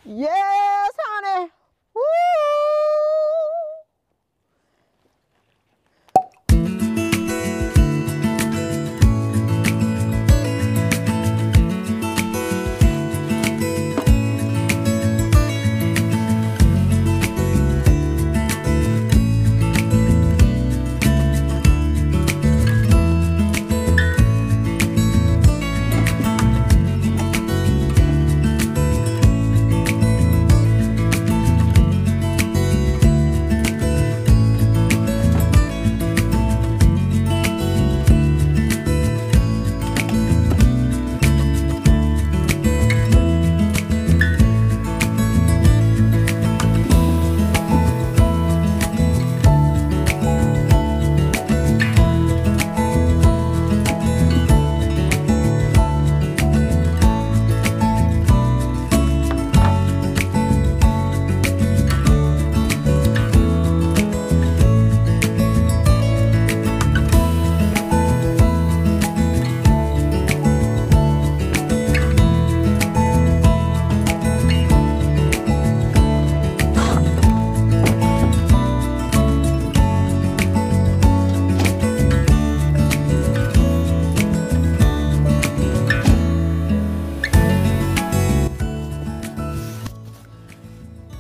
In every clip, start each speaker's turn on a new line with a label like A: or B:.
A: Yes, honey. Woo!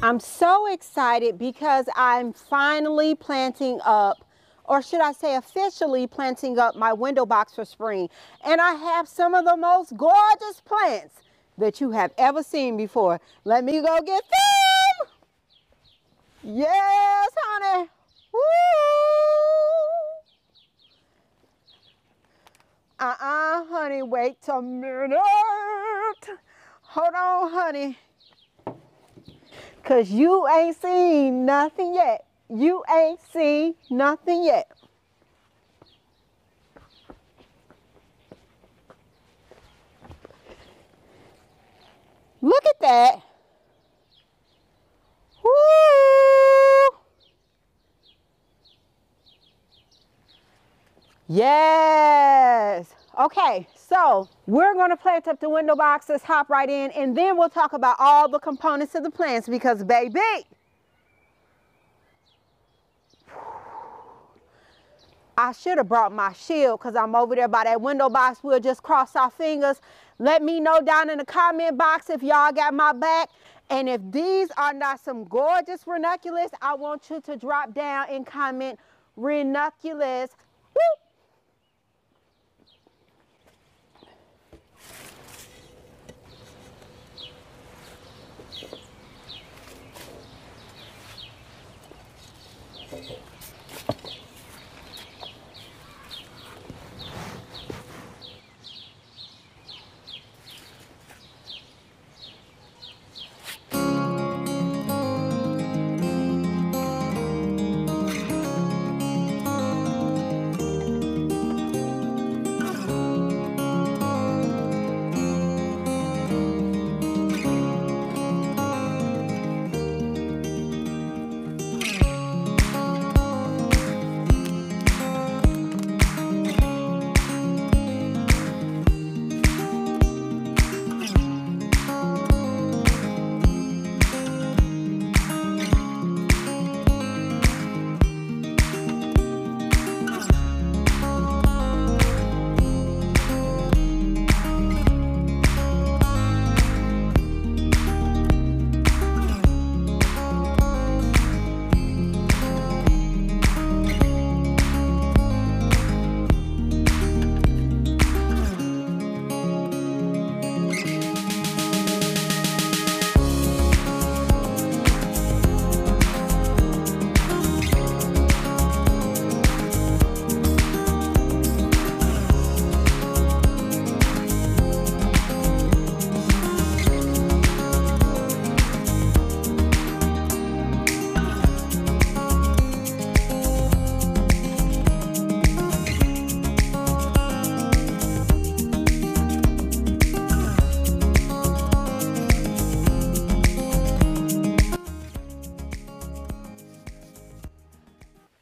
A: I'm so excited because I'm finally planting up, or should I say officially planting up my window box for spring. And I have some of the most gorgeous plants that you have ever seen before. Let me go get them. Yes, honey. Woo! Honey, wait a minute. Hold on, honey. Cause you ain't seen nothing yet. You ain't seen nothing yet. Look at that. Woo! Yes. Okay, so we're going to plant up the window boxes, hop right in, and then we'll talk about all the components of the plants because, baby, I should have brought my shield because I'm over there by that window box. We'll just cross our fingers. Let me know down in the comment box if y'all got my back. And if these are not some gorgeous ranunculus, I want you to drop down and comment ranunculus. Woo!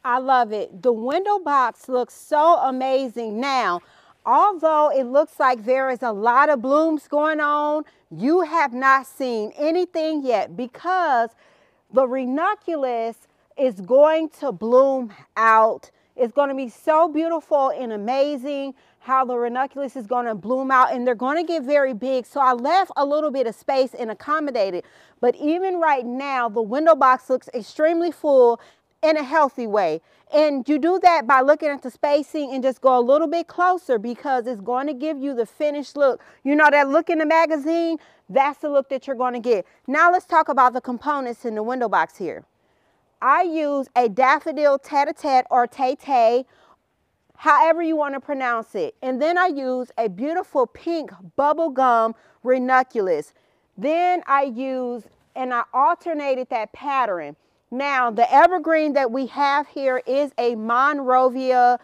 A: I love it. The window box looks so amazing. Now, although it looks like there is a lot of blooms going on, you have not seen anything yet, because the ranunculus is going to bloom out. It's going to be so beautiful and amazing how the ranunculus is going to bloom out, and they're going to get very big. So I left a little bit of space and accommodated. But even right now, the window box looks extremely full in a healthy way. And you do that by looking at the spacing and just go a little bit closer, because it's going to give you the finished look. You know that look in the magazine? That's the look that you're going to get. Now let's talk about the components in the window box here. I use a daffodil tete-a-tete or tay-tay, however you want to pronounce it. And then I use a beautiful pink bubblegum ranunculus. Then I use, and I alternated that pattern. Now, the evergreen that we have here is a Monrovia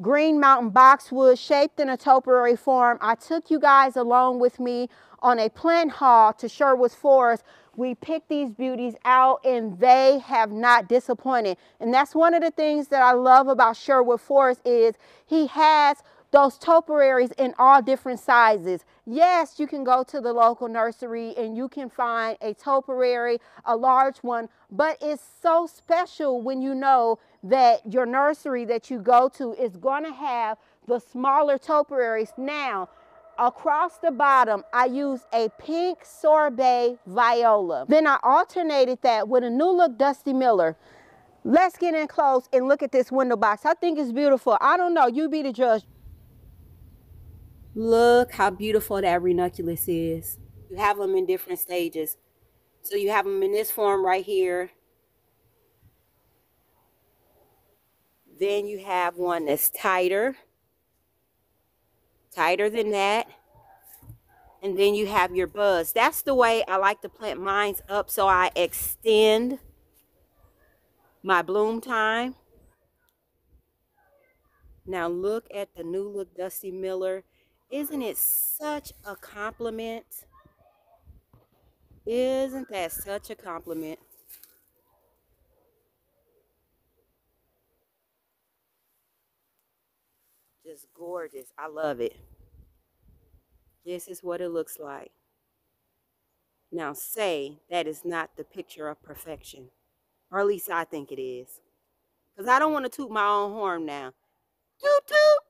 A: Green Mountain boxwood shaped in a topiary form. I took you guys along with me on a plant haul to Sherwood Forest. We picked these beauties out and they have not disappointed. And that's one of the things that I love about Sherwood Forest is he has those topiaries in all different sizes. Yes, you can go to the local nursery and you can find a topiary, a large one, but it's so special when you know that your nursery that you go to is going to have the smaller topiaries. Now, across the bottom, I use a pink sorbet viola. Then I alternated that with a New Look Dusty Miller. Let's get in close and look at this window box. I think it's beautiful. I don't know, you be the judge. Look how beautiful that ranunculus is. You have them in different stages. So you have them in this form right here. Then you have one that's tighter than that. And then you have your buds. That's the way I like to plant mine up, so I extend my bloom time. Now look at the New Look Dusty Miller. Isn't it such a compliment? Isn't that such a compliment? Just gorgeous. I love it. This is what it looks like. Now say that is not the picture of perfection. Or at least I think it is. Because I don't want to toot my own horn now. Toot toot!